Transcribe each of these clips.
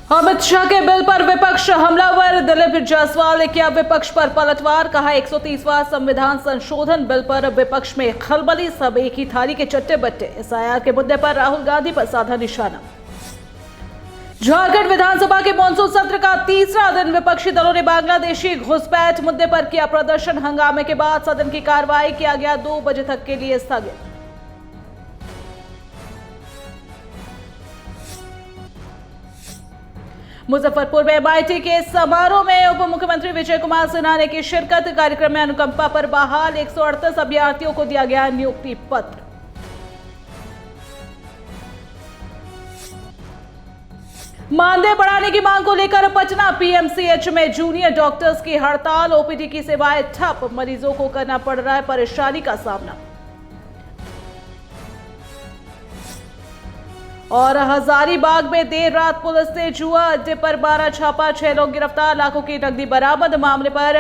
अमित शाह के बिल पर विपक्ष हमलावर। दिलीप जायसवाल ने किया विपक्ष पर पलटवार। कहा 130वां संविधान संशोधन बिल पर विपक्ष में खलबली, सब एक ही थाली के चट्टे बट्टे। एसआईआर के मुद्दे पर राहुल गांधी पर साधा निशाना। झारखंड विधानसभा के मॉनसून सत्र का तीसरा दिन विपक्षी दलों ने बांग्लादेशी घुसपैठ मुद्दे पर किया प्रदर्शन। हंगामे के बाद सदन की कार्रवाई किया गया 2 बजे तक के लिए स्थगित। मुजफ्फरपुर में एमआईटी के समारोह में उप मुख्यमंत्री विजय कुमार सिन्हा ने की शिरकत। कार्यक्रम में अनुकंपा पर बहाल 138 अभ्यर्थियों को दिया गया नियुक्ति पत्र। मानदेय बढ़ाने की मांग को लेकर पटना पीएमसीएच में जूनियर डॉक्टर्स की हड़ताल। ओपीडी की सेवाएं ठप, मरीजों को करना पड़ रहा है परेशानी का सामना। और हजारीबाग में देर रात पुलिस ने जुआ अड्डे पर 12 छापा, 6 लोग गिरफ्तार, लाखों की नकदी बरामद। मामले पर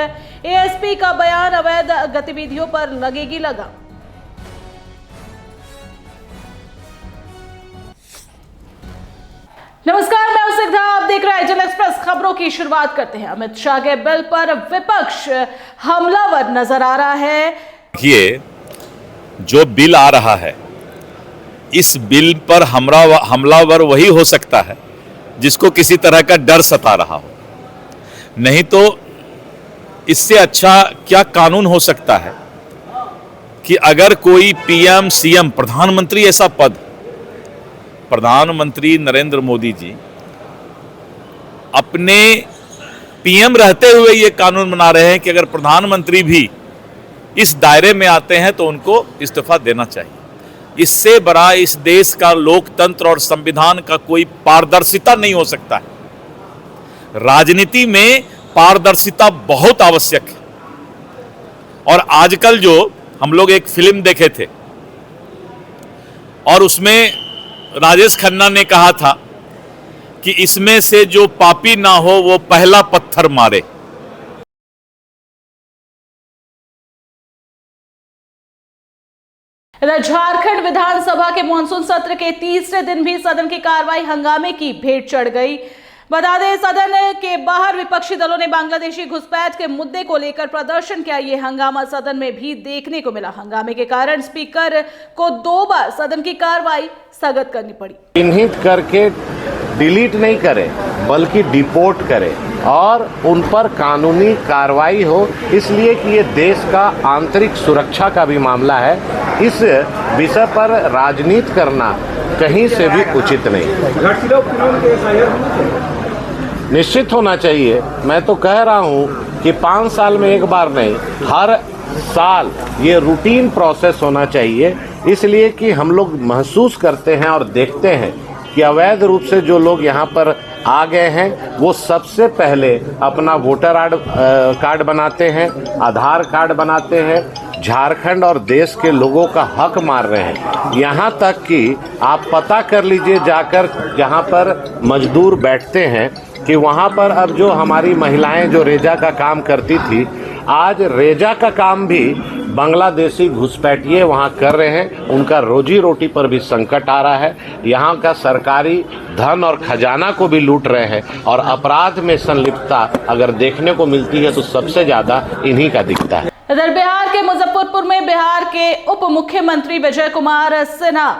एएसपी का बयान, अवैध गतिविधियों पर लगेगी लगाम। नमस्कार, मैं उसिग्धा, आप देख रहे हैं जन एक्सप्रेस। खबरों की शुरुआत करते हैं। अमित शाह के बिल पर विपक्ष हमलावर नजर आ रहा है। देखिए, जो बिल आ रहा है, इस बिल पर हमलावर वही हो सकता है जिसको किसी तरह का डर सता रहा हो। नहीं तो इससे अच्छा क्या कानून हो सकता है कि अगर कोई पीएम, सीएम, प्रधानमंत्री ऐसा पद, प्रधानमंत्री नरेंद्र मोदी जी अपने पीएम रहते हुए ये कानून बना रहे हैं कि अगर प्रधानमंत्री भी इस दायरे में आते हैं तो उनको इस्तीफा देना चाहिए। इससे बड़ा इस देश का लोकतंत्र और संविधान का कोई पारदर्शिता नहीं हो सकता है। राजनीति में पारदर्शिता बहुत आवश्यक है। और आजकल जो हम लोग एक फिल्म देखे थे और उसमें राजेश खन्ना ने कहा था कि इसमें से जो पापी ना हो वो पहला पत्थर मारे। झारखंड विधानसभा के मॉनसून सत्र के तीसरे दिन भी सदन की कार्रवाई हंगामे की भेंट चढ़ गई। बता दें, सदन के बाहर विपक्षी दलों ने बांग्लादेशी घुसपैठ के मुद्दे को लेकर प्रदर्शन किया। ये हंगामा सदन में भी देखने को मिला। हंगामे के कारण स्पीकर को 2 बार सदन की कार्रवाई स्थगित करनी पड़ी। चिन्हित करके डिलीट नहीं करे बल्कि डिपोर्ट करे और उन पर कानूनी कार्रवाई हो, इसलिए कि ये देश का आंतरिक सुरक्षा का भी मामला है। इस विषय पर राजनीति करना कहीं से भी उचित नहीं। निश्चित होना चाहिए। मैं तो कह रहा हूँ कि 5 साल में एक बार नहीं, हर साल ये रूटीन प्रोसेस होना चाहिए, इसलिए कि हम लोग महसूस करते हैं और देखते हैं कि अवैध रूप से जो लोग यहाँ पर आ गए हैं वो सबसे पहले अपना वोटर कार्ड बनाते हैं, आधार कार्ड बनाते हैं, झारखंड और देश के लोगों का हक मार रहे हैं। यहाँ तक कि आप पता कर लीजिए जाकर, जहाँ पर मजदूर बैठते हैं, कि वहाँ पर अब जो हमारी महिलाएं जो रेजा का काम करती थी, आज रेजा का काम भी बांग्लादेशी घुसपैठिए वहाँ कर रहे हैं। उनका रोजी रोटी पर भी संकट आ रहा है। यहाँ का सरकारी धन और खजाना को भी लूट रहे हैं और अपराध में संलिप्तता अगर देखने को मिलती है तो सबसे ज़्यादा इन्हीं का दिखता है। इधर बिहार के मुजफ्फरपुर में बिहार के उप मुख्यमंत्री विजय कुमार सिन्हा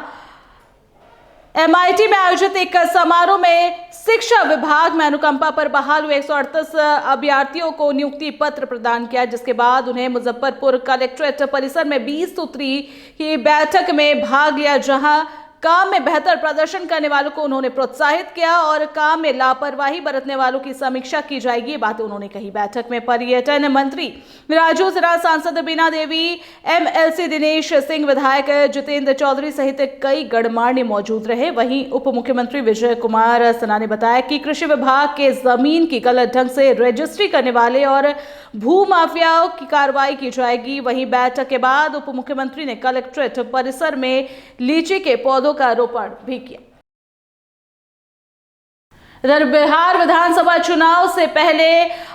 एमआईटी में आयोजित एक समारोह में शिक्षा विभाग में अनुकंपा पर बहाल हुए 138 अभ्यर्थियों को नियुक्ति पत्र प्रदान किया, जिसके बाद उन्हें मुजफ्फरपुर कलेक्ट्रेट परिसर में 20 सूत्री की बैठक में भाग लिया, जहां काम में बेहतर प्रदर्शन करने वालों को उन्होंने प्रोत्साहित किया और काम में लापरवाही बरतने वालों की समीक्षा की जाएगी, ये बातें उन्होंने कही। बैठक में पर्यटन मंत्री राजू सिन्हा, सांसद बीना देवी, एमएलसी दिनेश सिंह, विधायक जितेंद्र चौधरी सहित कई गणमान्य मौजूद रहे। वहीं उप मुख्यमंत्री विजय कुमार सिन्हा ने बताया कि कृषि विभाग के जमीन की गलत ढंग से रजिस्ट्री करने वाले और भू माफियाओं की कार्रवाई की जाएगी। वहीं बैठक के बाद उप मुख्यमंत्री ने कलेक्ट्रेट परिसर में लीची के पौधों का रोपण भी किया। इधर बिहार विधानसभा चुनाव से पहले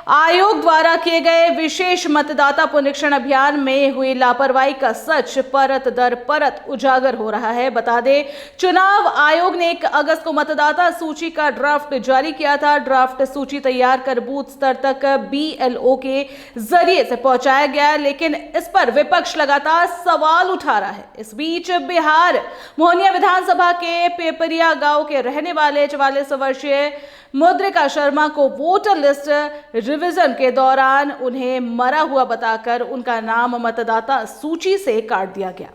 आयोग द्वारा किए गए विशेष मतदाता पुनरीक्षण अभियान में हुई लापरवाही का सच परत दर परत उजागर हो रहा है। बता दें, चुनाव आयोग ने 1 अगस्त को मतदाता सूची का ड्राफ्ट जारी किया था। ड्राफ्ट सूची तैयार कर बूथ स्तर तक BLO के जरिए से पहुंचाया गया, लेकिन इस पर विपक्ष लगातार सवाल उठा रहा है। इस बीच बिहार मोहनिया विधानसभा के पेपरिया गांव के रहने वाले 44 वर्षीय मुद्रिका शर्मा को वोटर लिस्ट रिवीजन के दौरान उन्हें मरा हुआ बताकर उनका नाम मतदाता सूची से काट दिया गया।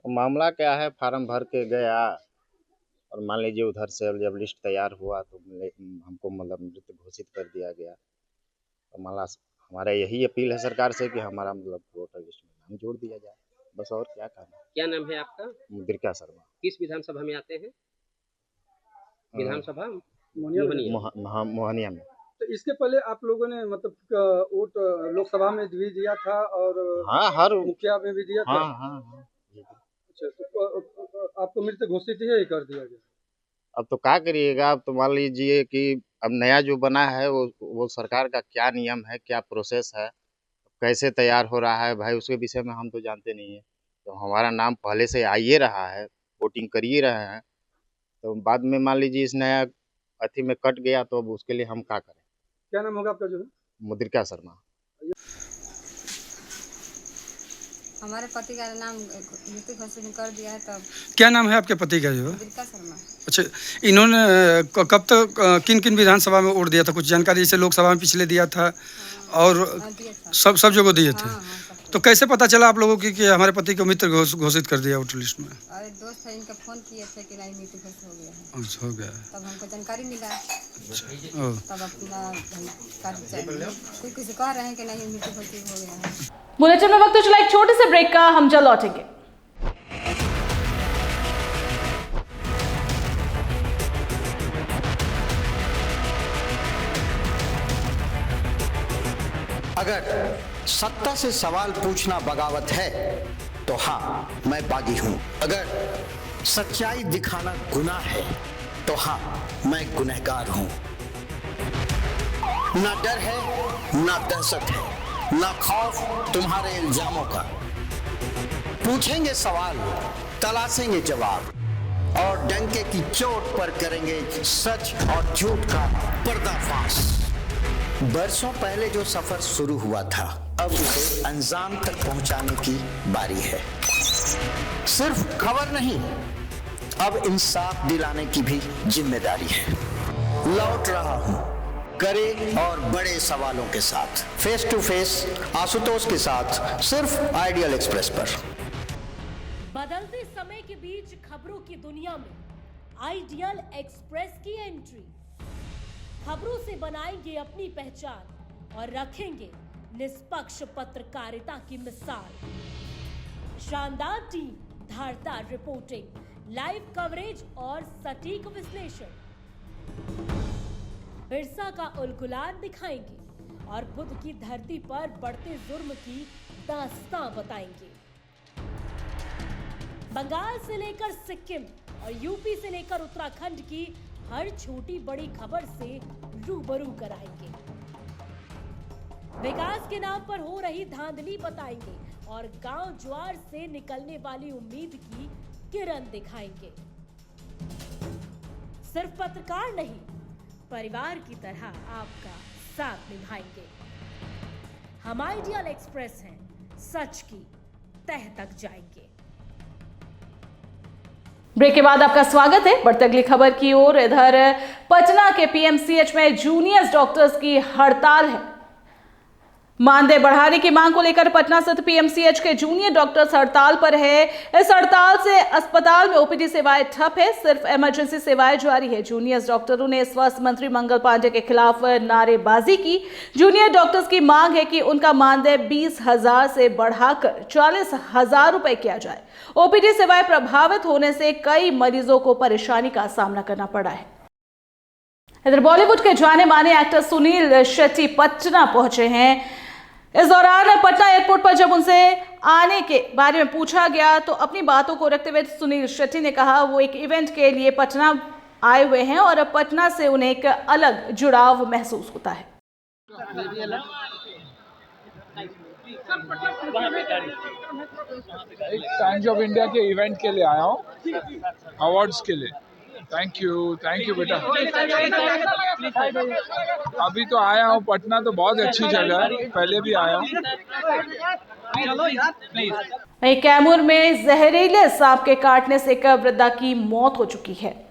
मामला क्या है, फार्म भर के गया और मान लीजिए उधर से जब लिस्ट तैयार हुआ तो हमको मतलब मृत घोषित कर दिया गया। तो मामला हमारा यही अपील है सरकार से कि हमारा मतलब वोटर लिस्ट में नाम जोड़ दिया जाए, बस और क्या करना। क्या नाम है आपका? मुद्रिका शर्मा। किस विधानसभा में आते हैं? विधानसभा मोहनिया में। तो इसके पहले आप लोगों ने मतलब वोट लोकसभा में भी दिया था और हाँ, हर मुखिया में भी दिया था। हाँ। अच्छा, तो आपको मृत घोषित ही कर दिया गया। अब तो क्या करिएगा, अब तो मान लीजिए कि अब नया जो बना है वो सरकार का क्या नियम है, क्या प्रोसेस है, कैसे तैयार हो रहा है, भाई उसके विषय में हम तो जानते नहीं है। तो हमारा नाम पहले से आ ही रहा है, वोटिंग कर ही रहे हैं, तो बाद में मान लीजिए इस नया अथी में कट गया तो अब उसके लिए हम क्या करें। क्या नाम होगा आपका? जो है मुद्रिका शर्मा। हमारे पति का नाम मृत्यु घोषित कर दिया है। तब क्या नाम है आपके पति का? जो है मुद्रिका शर्मा। अच्छा, इन्होंने कब तक किन किन विधानसभा में वोट दिया था? कुछ जानकारी, जैसे लोकसभा में पिछले दिया था और दिया था। सब जगह दिए थे। हाँ, तो कैसे पता चला आप लोगों की कि हमारे पति को मृत घोषित कर दिया वोटर लिस्ट में? और एक दोस्त है, इनका फोन किए थे कि नहीं मृत्यु घोषित हो गया है। अच्छा, हो गया। तब हमको जानकारी मिला। ओ, तब अपना कोई किसी कह रहे हैं कि नहीं मृत्यु घोषित हो गया है। बुलेटिन में वक्त चला एक छोटे से ब्रेक का, हम जल्द लौटेंगे। अगर सत्ता से सवाल पूछना बगावत है तो हाँ, मैं बागी हूं। अगर सच्चाई दिखाना गुनाह है तो हाँ, मैं गुनहगार हूं। ना डर है, ना दहशत है, ना खौफ तुम्हारे इल्जामों का। पूछेंगे सवाल, तलाशेंगे जवाब और डंके की चोट पर करेंगे सच और झूठ का पर्दाफाश। बरसों पहले जो सफर शुरू हुआ था, अब उसे अंजाम तक पहुंचाने की बारी है। सिर्फ खबर नहीं, अब इंसाफ दिलाने की भी जिम्मेदारी है। लौट रहा हूं कड़े और बड़े सवालों के साथ, फेस टू फेस आशुतोष के साथ, सिर्फ आइडियल एक्सप्रेस पर। बदलते समय के बीच खबरों की दुनिया में आइडियल एक्सप्रेस की एंट्री। खबरों से बनाएंगे अपनी पहचान और रखेंगे निष्पक्ष पत्रकारिता की मिसाल। शानदार टीम, धारदार रिपोर्टिंग, लाइव कवरेज और सटीक विश्लेषण। बिरसा का उलगुलान दिखाएंगे और बुध की धरती पर बढ़ते जुर्म की दास्तां बताएंगे। बंगाल से लेकर सिक्किम और यूपी से लेकर उत्तराखंड की हर छोटी बड़ी खबर से रूबरू कराएंगे। विकास के नाम पर हो रही धांधली बताएंगे और गांव ज्वार से निकलने वाली उम्मीद की किरण दिखाएंगे। सिर्फ पत्रकार नहीं, परिवार की तरह आपका साथ निभाएंगे। हम आइडियल एक्सप्रेस हैं, सच की तह तक जाएंगे। ब्रेक के बाद आपका स्वागत है। बढ़ते अगली खबर की ओर। इधर पटना के पीएमसीएच में जूनियर डॉक्टर्स की हड़ताल है। मानदेय बढ़ाने की मांग को लेकर पटना स्थित पीएमसीएच के जूनियर डॉक्टर्स हड़ताल पर है। इस हड़ताल से अस्पताल में ओपीडी सेवाएं ठप है, सिर्फ इमरजेंसी सेवाएं जारी है। जूनियर डॉक्टरों ने स्वास्थ्य मंत्री मंगल पांडे के खिलाफ नारेबाजी की। जूनियर डॉक्टर्स की मांग है कि उनका मानदेय 20,000 से बढ़ाकर 40,000 रुपए किया जाए। ओपीडी सेवाएं प्रभावित होने से कई मरीजों को परेशानी का सामना करना पड़ा है। इधर बॉलीवुड के जाने माने एक्टर सुनील शेट्टी पटना पहुंचे हैं। इस दौरान पटना एयरपोर्ट पर जब उनसे आने के बारे में पूछा गया तो अपनी बातों को रखते हुए सुनील शेट्टी ने कहा वो एक इवेंट के लिए पटना आए हुए हैं और पटना से उन्हें एक अलग जुड़ाव महसूस होता है। एक टाइम्स ऑफ इंडिया के इवेंट के लिए आया हूँ, अवार्ड्स के लिए। थैंक यू बेटा। अभी तो आया हूँ पटना, तो बहुत अच्छी जगह है, पहले भी आया हूँ। वहीं कैमूर में जहरीले सांप के काटने से एक वृद्धा की मौत हो चुकी है।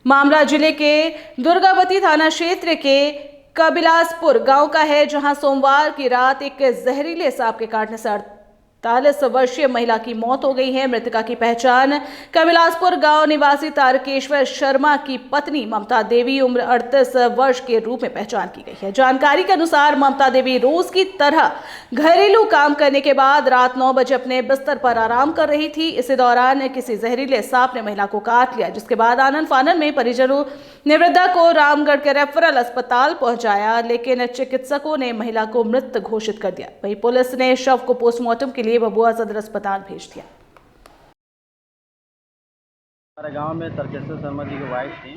मामला जिले के दुर्गावती थाना क्षेत्र के कबिलासपुर गांव का है, जहां सोमवार की रात एक जहरीले सांप के काटने से 48 वर्षीय महिला की मौत हो गई है। मृतका की पहचान कबिलासपुर गांव निवासी तारकेश्वर शर्मा की पत्नी ममता देवी उम्र 38 वर्ष के रूप में पहचान की गई है। जानकारी के अनुसार ममता देवी रोज की तरह घरेलू काम करने के बाद रात 9 बजे अपने बिस्तर पर आराम कर रही थी। इसी दौरान किसी जहरीले सांप ने महिला को काट लिया, जिसके बाद आनन फानन में परिजनों ने वृद्धा को रामगढ़ के रेफरल अस्पताल पहुंचाया, लेकिन चिकित्सकों ने महिला को मृत घोषित कर दिया। वहीं पुलिस ने शव को पोस्टमार्टम के लिए बबुआ सदर अस्पताल भेज दिया। हमारे गांव में तारकेश्वर शर्मा जी की वाइफ थी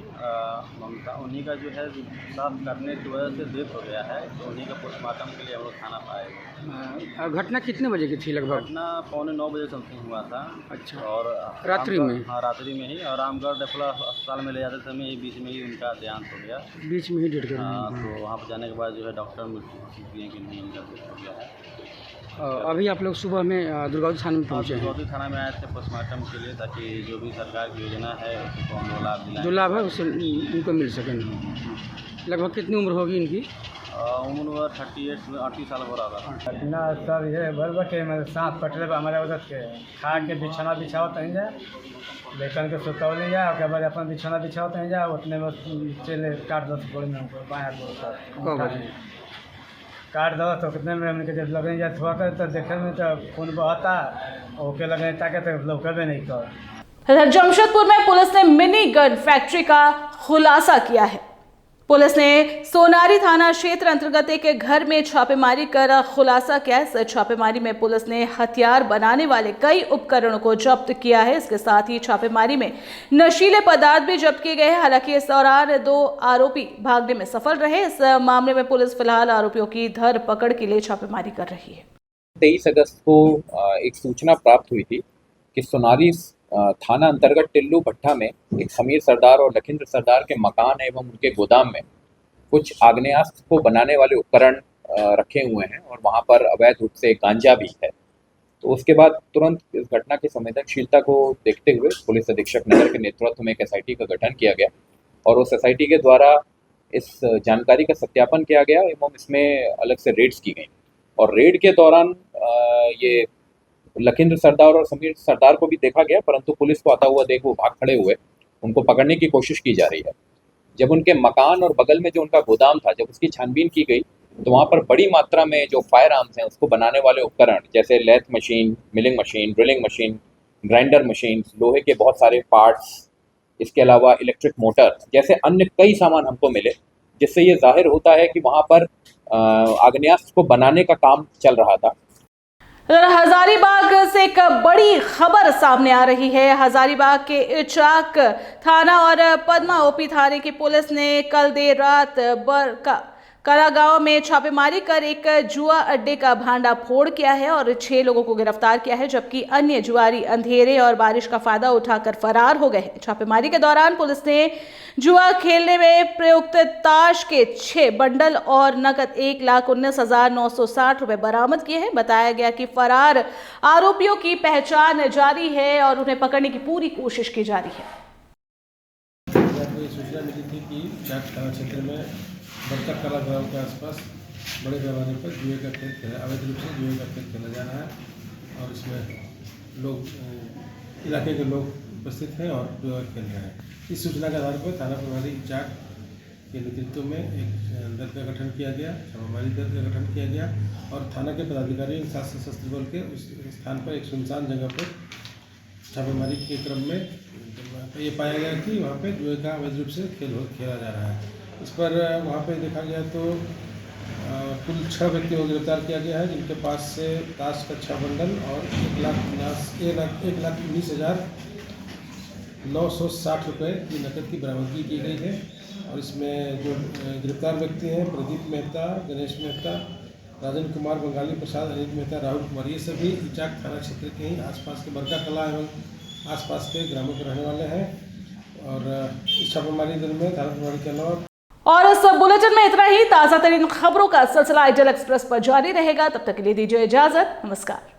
ममता, उन्हीं का जो है सांप काटने की वजह से डेथ हो गया है, तो उन्हीं का पोस्टमार्टम के लिए हम लोग थाना पाए। घटना कितने बजे की थी लगभग? घटना 9:15 बजे समथिंग हुआ था। अच्छा। और रात्रि में? हाँ, रात्रि में ही। और रामगढ़ रेफरल अस्पताल में ले जाते समय ही बीच में ही उनका देहांत हो गया। बीच में ही डेट कर? हाँ, तो वहाँ पर जाने के बाद जो है डॉक्टर मृत्यु दिए कि नहीं, इनका डेथ हो गया है। अभी आप लोग सुबह में दुर्गावती थाना में पहुँचे हैं? दुर्गावती थाना में आए थे पोस्टमार्टम के लिए, ताकि जो भी सरकार की योजना है उसको हम लोग लाभ दिलाएं। जो लाभ है उससे उनको मिल सके। लगभग कितनी उम्र होगी इनकी? उम्र 38 साल हो रहा था। घटना सर ये भर के सांप कटले हमारे उधर के खा के बिछाना बिछाओ तहीं जाए, लेकर के सुतौ नहीं जाए, उसके बाद अपन बिछाना बिछाओ तहीं जाए, उतने में चले काट दो गोली में बाया काट दो। तो कितने में हमने जब लगने जाए थोड़ा कर तो देखे में तो खून बहता, ओके लगने ताकि तो लौकबे नहीं कर। जमशेदपुर में पुलिस ने मिनी गन फैक्ट्री का खुलासा किया है। पुलिस ने सोनारी थाना क्षेत्र अंतर्गत एक घर में छापेमारी कर खुलासा किया है। इस छापेमारी में पुलिस ने हथियार बनाने वाले कई उपकरणों को जब्त किया है। इसके साथ ही छापेमारी में नशीले पदार्थ भी जब्त किए गए हैं। हालांकि इस दौरान 2 आरोपी भागने में सफल रहे। इस मामले में पुलिस फिलहाल आरोपियों की धरपकड़ के लिए छापेमारी कर रही है। 23 अगस्त को एक सूचना प्राप्त हुई थी कि सोनारी थाना अंतर्गत टिल्लू भट्टा में एक समीर सरदार और लखिंद्र सरदार के मकान एवं उनके गोदाम में कुछ आग्नेयास्त्र को बनाने वाले उपकरण रखे हुए हैं और वहां पर अवैध रूप से गांजा भी है। तो उसके बाद तुरंत इस घटना की संवेदनशीलता को देखते हुए पुलिस अधीक्षक नगर के नेतृत्व में एक SIT का गठन किया गया और उस SIT के द्वारा इस जानकारी का सत्यापन किया गया एवं इसमें अलग से रेड्स की गई। और रेड के दौरान ये लखिंद्र सरदार और समीर सरदार को भी देखा गया, परंतु पुलिस को आता हुआ देख वो भाग खड़े हुए। उनको पकड़ने की कोशिश की जा रही है। जब उनके मकान और बगल में जो उनका गोदाम था, जब उसकी छानबीन की गई तो वहाँ पर बड़ी मात्रा में जो फायर आर्म्स हैं उसको बनाने वाले उपकरण जैसे lathe machine, milling machine, drilling machine, grinder machine, लोहे के बहुत सारे पार्ट्स, इसके अलावा इलेक्ट्रिक मोटर जैसे अन्य कई सामान हमको मिले, जिससे ये जाहिर होता है कि वहाँ पर आग्नेयास्त्र को बनाने का काम चल रहा था। हजारीबाग से एक बड़ी खबर सामने आ रही है। हजारीबाग के इचाक थाना और पद्मा ओपी थाने की पुलिस ने कल देर रात कला गांव में छापेमारी कर एक जुआ अड्डे का भांडा फोड़ किया है और 6 लोगों को गिरफ्तार किया है, जबकि अन्य जुआरी अंधेरे और बारिश का फायदा उठाकर फरार हो गए हैं। छापेमारी के दौरान पुलिस ने जुआ खेलने में प्रयुक्त ताश के 6 बंडल और नकद 1,19,960 रुपए बरामद किए हैं। बताया गया कि फरार आरोपियों की पहचान जारी है और उन्हें पकड़ने की पूरी कोशिश की जा रही है। सूचना मिली थी कि चाक थाना क्षेत्र में बरतक कला गाँव के आसपास बड़े पैमाने पर जुए का खेल खेला, अवैध रूप से जुए का खेल खेला जा रहा है और इसमें लोग इलाके के लोग उपस्थित हैं और जुआ खेल रहे हैं। इस सूचना के आधार पर थाना प्रभारी चाक के नेतृत्व में एक दल का गठन किया गया, छापेमारी दल का गठन किया गया और थाना के पदाधिकारियों के साथ सशस्त्र बल के उस स्थान पर एक सुनसान जगह पर छापेमारी के क्रम में ये पाया गया कि वहाँ पे जुए का अवैध रूप से खेला जा रहा है। इस पर वहाँ पे देखा गया तो कुल 6 व्यक्तियों को गिरफ्तार किया गया है, जिनके पास से ताश का 6 बंडल और 1,19,960 रुपये की नकद की बरामदगी की गई है और इसमें जो गिरफ्तार व्यक्ति हैं प्रदीप मेहता, गणेश मेहता, राजन कुमार, बंगाली प्रसाद, अनिल मेहता, राहुल कुमार, ये सभी इचाक थाना क्षेत्र के ही आसपास के बरका कला एवं आसपास के ग्रामों के रहने वाले हैं। और इस छापेमारी दल में थाना प्रभारी के अलावा और इस बुलेटिन में इतना ही। ताज़ा तरीन खबरों का सिलसिला आइडियल एक्सप्रेस पर जारी रहेगा। तब तक के लिए दीजिए इजाजत। नमस्कार।